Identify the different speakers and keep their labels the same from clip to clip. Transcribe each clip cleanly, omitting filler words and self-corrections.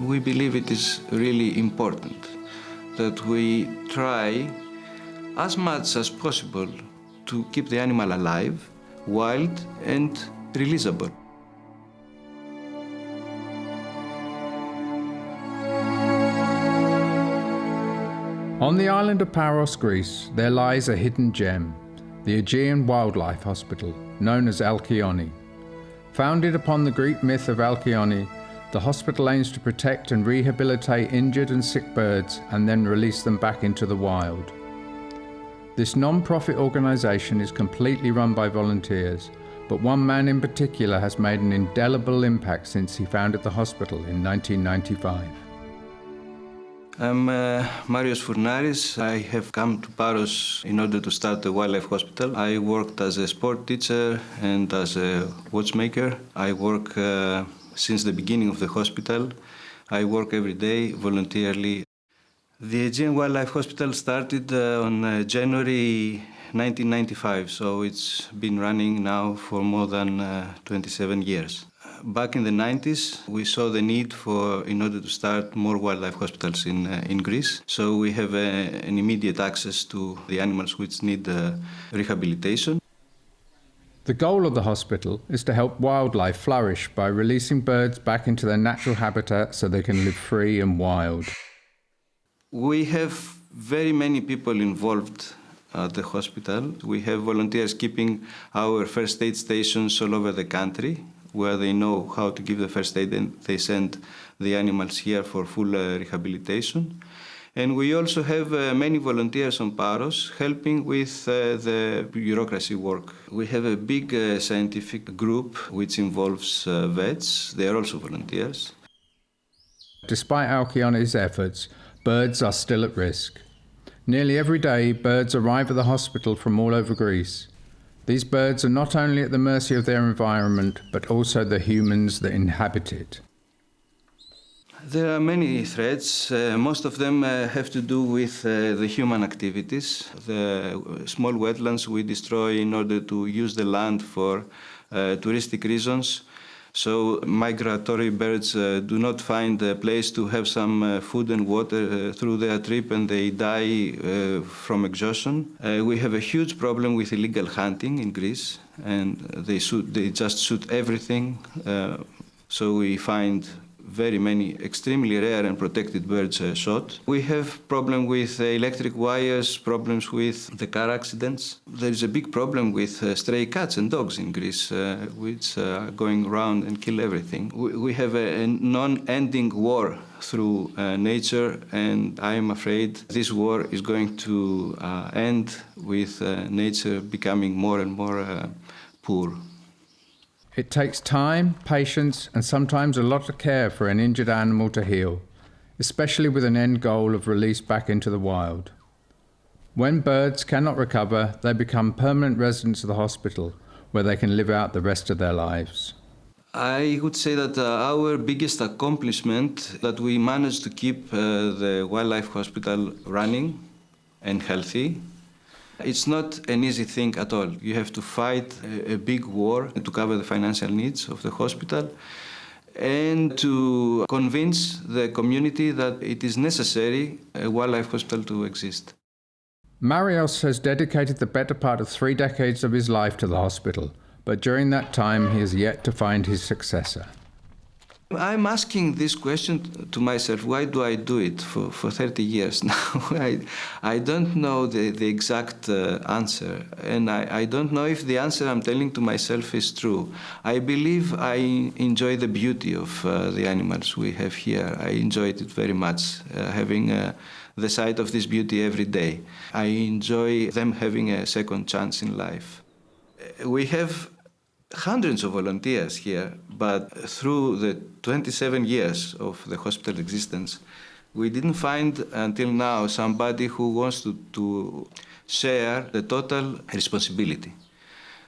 Speaker 1: We believe it is really important that we try as much as possible to keep the animal alive, wild and releasable.
Speaker 2: On the island of Paros, Greece, there lies a hidden gem, the Aegean Wildlife Hospital, known as Alkioni. Founded upon the Greek myth of Alkioni, the hospital aims to protect and rehabilitate injured and sick birds and then release them back into the wild. This non-profit organisation is completely run by volunteers, but one man in particular has made an indelible impact since he founded the hospital in 1995.
Speaker 1: I'm Marios Fournaris. I have come to Paros in order to start a wildlife hospital. I worked as a sport teacher and as a watchmaker. I work since the beginning of the hospital. I work every day voluntarily. The Aegean Wildlife Hospital started on January 1995, so it's been running now for more than 27 years. Back in the 90s, we saw the need in order to start more wildlife hospitals in Greece. So we have an immediate access to the animals which need rehabilitation.
Speaker 2: The goal of the hospital is to help wildlife flourish by releasing birds back into their natural habitat so they can live free and wild.
Speaker 1: We have very many people involved at the hospital. We have volunteers keeping our first aid stations all over the country, where they know how to give the first aid and they send the animals here for full rehabilitation. And we also have many volunteers on Paros helping with the bureaucracy work. We have a big scientific group which involves vets. They are also volunteers.
Speaker 2: Despite Alkioni's efforts, birds are still at risk. Nearly every day, birds arrive at the hospital from all over Greece. These birds are not only at the mercy of their environment, but also the humans that inhabit it.
Speaker 1: There are many threats. Most of them have to do with the human activities. The small wetlands we destroy in order to use the land for touristic reasons. So migratory birds do not find a place to have some food and water through their trip, and they die from exhaustion. We have a huge problem with illegal hunting in Greece, and they just shoot everything. So we find very many extremely rare and protected birds shot. We have problem with electric wires, problems with the car accidents. There is a big problem with stray cats and dogs in Greece, which are going around and kill everything. We have a non-ending war through nature, and I am afraid this war is going to end with nature becoming more and more poor.
Speaker 2: It takes time, patience, and sometimes a lot of care for an injured animal to heal, especially with an end goal of release back into the wild. When birds cannot recover, they become permanent residents of the hospital, where they can live out the rest of their lives.
Speaker 1: I would say that our biggest accomplishment that we managed to keep the wildlife hospital running and healthy. It's not an easy thing at all. You have to fight a big war to cover the financial needs of the hospital and to convince the community that it is necessary a wildlife hospital to exist.
Speaker 2: Marios has dedicated the better part of 3 decades of his life to the hospital, but during that time he has yet to find his successor.
Speaker 1: I'm asking this question to myself, why do I do it for 30 years now? I don't know the exact answer, and I don't know if the answer I'm telling to myself is true. I believe I enjoy the beauty of the animals we have here. I enjoyed it very much, having the sight of this beauty every day. I enjoy them having a second chance in life. We have hundreds of volunteers here, but through the 27 years of the hospital existence, we didn't find until now somebody who wants to share the total responsibility.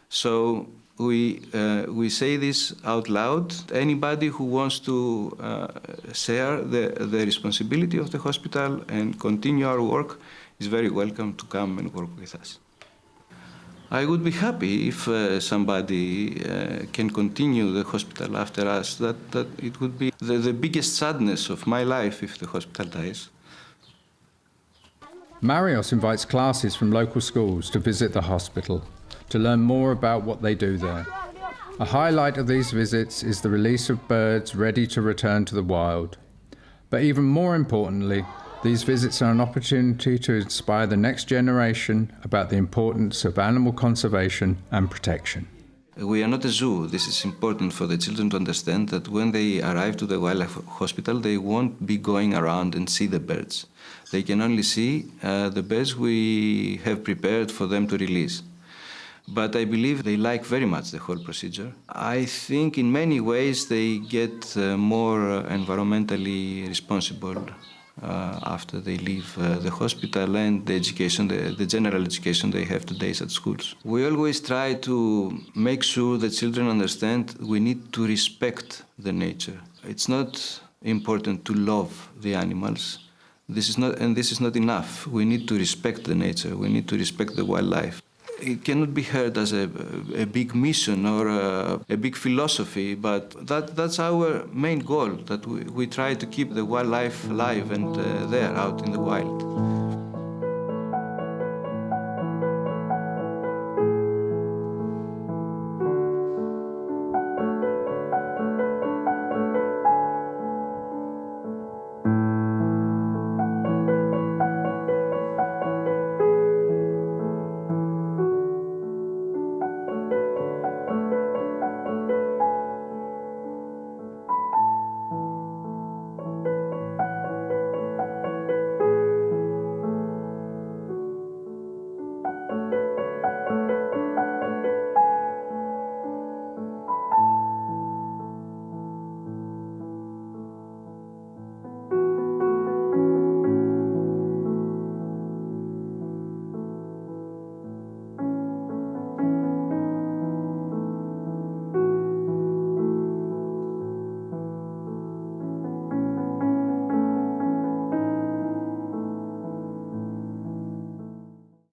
Speaker 1: So we say this out loud. Anybody who wants to share the responsibility of the hospital and continue our work is very welcome to come and work with us. I would be happy if somebody can continue the hospital after us. That it would be the biggest sadness of my life if the hospital dies.
Speaker 2: Marios invites classes from local schools to visit the hospital to learn more about what they do there. A highlight of these visits is the release of birds ready to return to the wild. But even more importantly, these visits are an opportunity to inspire the next generation about the importance of animal conservation and protection.
Speaker 1: We are not a zoo. This is important for the children to understand that when they arrive to the wildlife hospital, they won't be going around and see the birds. They can only see the birds we have prepared for them to release. But I believe they like very much the whole procedure. I think in many ways they get more environmentally responsible after they leave the hospital and the education, the general education they have today at schools. We always try to make sure that children understand we need to respect the nature. It's not important to love the animals. This is not enough. We need to respect the nature. We need to respect the wildlife. It cannot be heard as a big mission or a big philosophy, but that's our main goal, that we try to keep the wildlife alive and there out in the wild.